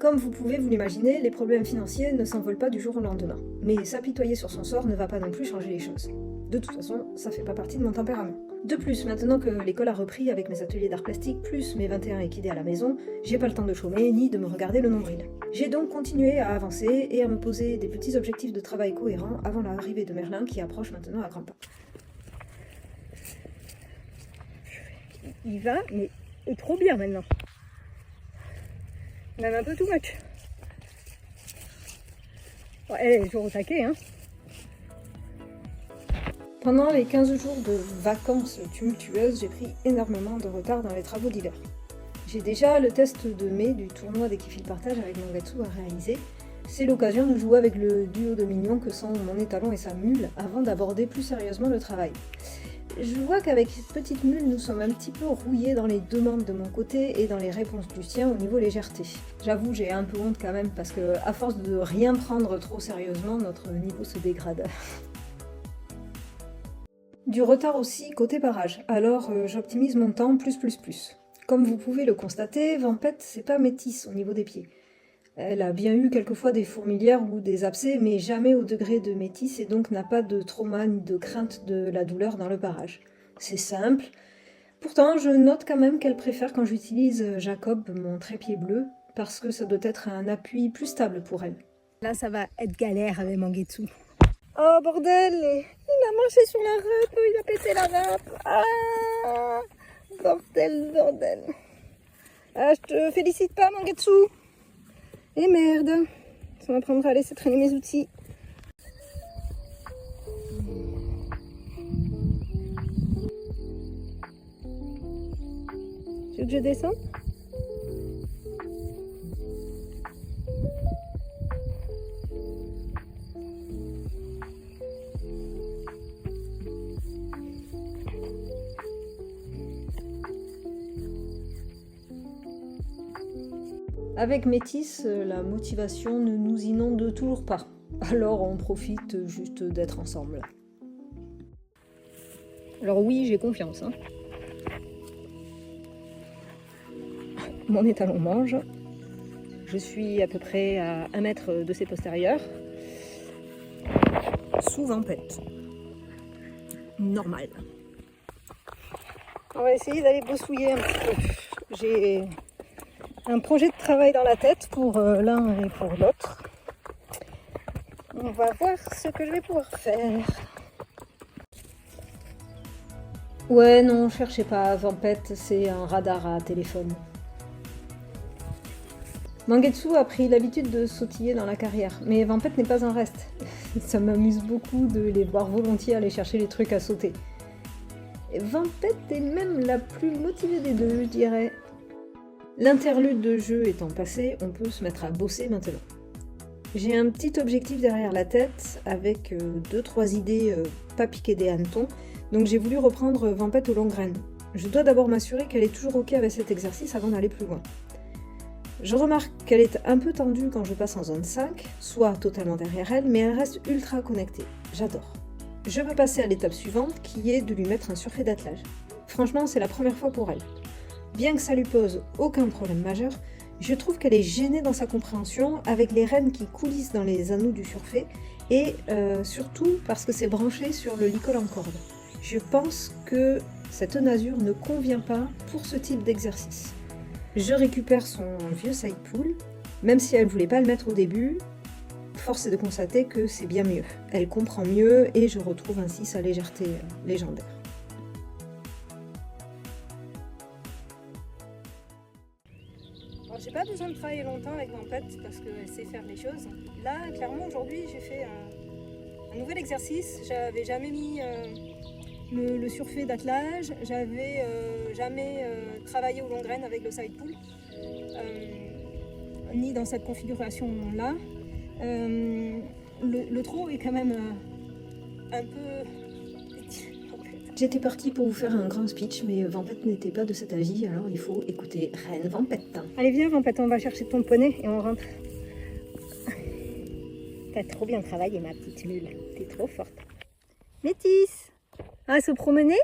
Comme vous pouvez vous l'imaginer, les problèmes financiers ne s'envolent pas du jour au lendemain. Mais s'apitoyer sur son sort ne va pas non plus changer les choses. De toute façon, ça fait pas partie de mon tempérament. De plus, maintenant que l'école a repris avec mes ateliers d'art plastique plus mes 21 équidés à la maison, j'ai pas le temps de chômer ni de me regarder le nombril. J'ai donc continué à avancer et à me poser des petits objectifs de travail cohérents avant l'arrivée de Merlin qui approche maintenant à grands pas. Il va, mais trop bien maintenant. Même un peu too much. Bon, elle est toujours au taquet, hein. Pendant les 15 jours de vacances tumultueuses, j'ai pris énormément de retard dans les travaux d'hiver. J'ai déjà le test de mai du tournoi des Kifil Partage avec Mangetsu à réaliser. C'est l'occasion de jouer avec le duo de mignons que sont mon étalon et sa mule avant d'aborder plus sérieusement le travail. Je vois qu'avec cette petite mule, nous sommes un petit peu rouillés dans les demandes de mon côté et dans les réponses du sien au niveau légèreté. J'avoue, j'ai un peu honte quand même parce que, à force de rien prendre trop sérieusement, notre niveau se dégrade. Du retard aussi côté barrage, alors j'optimise mon temps plus. Comme vous pouvez le constater, Vampette c'est pas métisse au niveau des pieds. Elle a bien eu quelquefois des fourmilières ou des abcès, mais jamais au degré de métisse et donc n'a pas de trauma ni de crainte de la douleur dans le barrage. C'est simple. Pourtant, je note quand même qu'elle préfère quand j'utilise Jacob, mon trépied bleu, parce que ça doit être un appui plus stable pour elle. Là, ça va être galère avec Mangetsu. Oh bordel, il a marché sur la râpe, il a pété la râpe. Ah, bordel. Ah, je te félicite pas, Mangetsu. Et merde, ça m'apprendra à laisser traîner mes outils. Tu veux que je descende ? Avec Métis, la motivation ne nous inonde toujours pas. Alors on profite juste d'être ensemble. Alors oui, j'ai confiance. Hein. Mon étalon mange. Je suis à peu près à 1 mètre de ses postérieurs. Sous Vampette. Normal. On va essayer d'aller bossouiller un petit peu. J'ai un projet de travail dans la tête pour l'un et pour l'autre. On va voir ce que je vais pouvoir faire. Ouais, non, cherchez pas, Vampette, c'est un radar à téléphone. Mangetsu a pris l'habitude de sautiller dans la carrière, mais Vampette n'est pas un reste. Ça m'amuse beaucoup de les voir volontiers aller chercher les trucs à sauter. Vampette est même la plus motivée des deux, je dirais. L'interlude de jeu étant passé, on peut se mettre à bosser maintenant. J'ai un petit objectif derrière la tête avec 2-3 idées pas piquées des hannetons, donc j'ai voulu reprendre Vampette aux longues graines. Je dois d'abord m'assurer qu'elle est toujours ok avec cet exercice avant d'aller plus loin. Je remarque qu'elle est un peu tendue quand je passe en zone 5, soit totalement derrière elle, mais elle reste ultra connectée. J'adore. Je veux passer à l'étape suivante qui est de lui mettre un surfait d'attelage. Franchement, c'est la première fois pour elle. Bien que ça lui pose aucun problème majeur, je trouve qu'elle est gênée dans sa compréhension avec les rênes qui coulissent dans les anneaux du surfait et surtout parce que c'est branché sur le licol en corde. Je pense que cette nasure ne convient pas pour ce type d'exercice. Je récupère son vieux side pull, même si elle ne voulait pas le mettre au début, force est de constater que c'est bien mieux. Elle comprend mieux et je retrouve ainsi sa légèreté légendaire. J'ai pas besoin de travailler longtemps avec Vampette parce qu'elle sait faire les choses. Là, clairement, aujourd'hui, j'ai fait un nouvel exercice. J'avais jamais mis le surfait d'attelage. J'avais jamais travaillé aux longues graines avec le side pull, ni dans cette configuration-là. Le trot est quand même un peu... J'étais partie pour vous faire un grand speech, mais Vampette n'était pas de cet avis, alors il faut écouter Reine Vampette. Allez, viens Vampette, on va chercher ton poney et on rentre. T'as trop bien travaillé, ma petite mule. T'es trop forte. Métis, à se promener?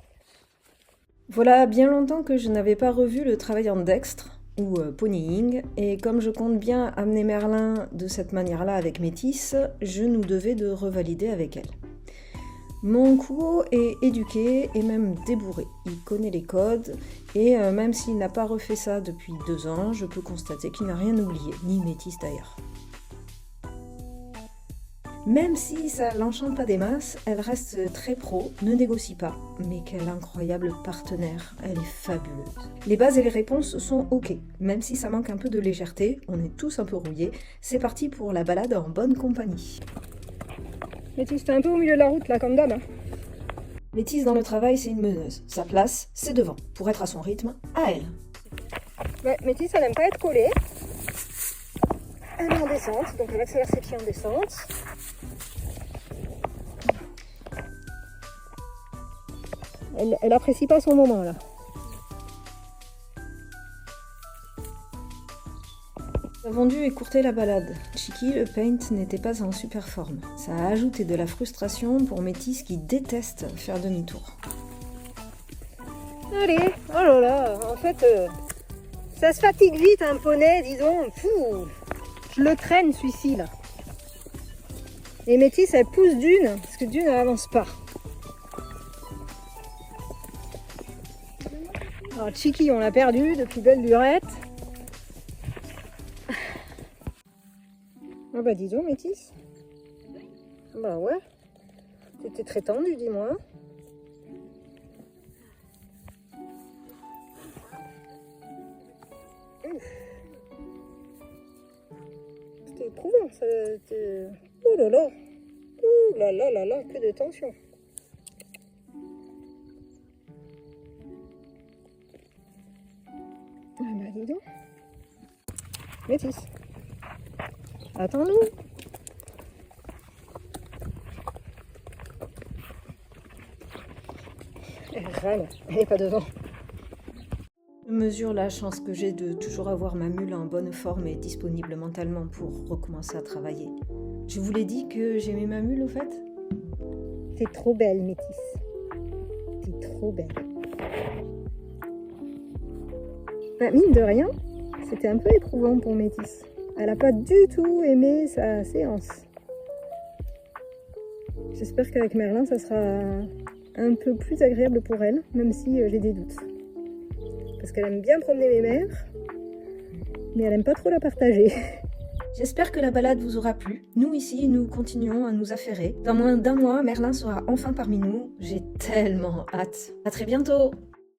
Voilà bien longtemps que je n'avais pas revu le travail en dextre. ou ponying, et comme je compte bien amener Merlin de cette manière-là avec Métis, je nous devais de revalider avec elle. Mon Kuo est éduqué et même débourré. Il connaît les codes et même s'il n'a pas refait ça depuis 2 ans, je peux constater qu'il n'a rien oublié, ni Métis d'ailleurs. Même si ça l'enchante pas des masses, elle reste très pro, ne négocie pas. Mais quelle incroyable partenaire, elle est fabuleuse. Les bases et les réponses sont ok, même si ça manque un peu de légèreté, on est tous un peu rouillés, c'est parti pour la balade en bonne compagnie. Métis, t'es un peu au milieu de la route là, comme d'hab. Hein. Métis dans le travail, c'est une meneuse. Sa place, c'est devant, pour être à son rythme, à elle. Ouais, Métis, elle aime pas être collée. Elle est en descente, donc elle accélère ses pieds en descente. Elle apprécie pas son moment là. Nous avons dû écourter la balade. Chiki, le paint, n'était pas en super forme. Ça a ajouté de la frustration pour Métis qui déteste faire demi-tour. Allez, oh là là, en fait, ça se fatigue vite un poney, disons. Fou, je le traîne celui-ci là. Et Métis, elle pousse Dune, parce que Dune, elle avance pas. Alors Chiki, on l'a perdu depuis belle lurette. Ah bah dis donc Métis. Bah ouais. T'étais très tendue, dis-moi. C'était éprouvant ça. Oh là là. Oh là là là là, que de tension. Ah bah dis donc. Métis. Attends-nous. Elle râle, elle n'est pas devant. Je mesure la chance que j'ai de toujours avoir ma mule en bonne forme et disponible mentalement pour recommencer à travailler. Je vous l'ai dit que j'aimais ma mule au fait ? T'es trop belle, Métis. T'es trop belle. Bah, mine de rien, c'était un peu éprouvant pour Métis. Elle n'a pas du tout aimé sa séance. J'espère qu'avec Merlin, ça sera un peu plus agréable pour elle, même si j'ai des doutes. Parce qu'elle aime bien promener mes mères, mais elle aime pas trop la partager. J'espère que la balade vous aura plu. Nous ici, nous continuons à nous affairer. Dans moins d'1 mois, Merlin sera enfin parmi nous. J'ai tellement hâte. À très bientôt!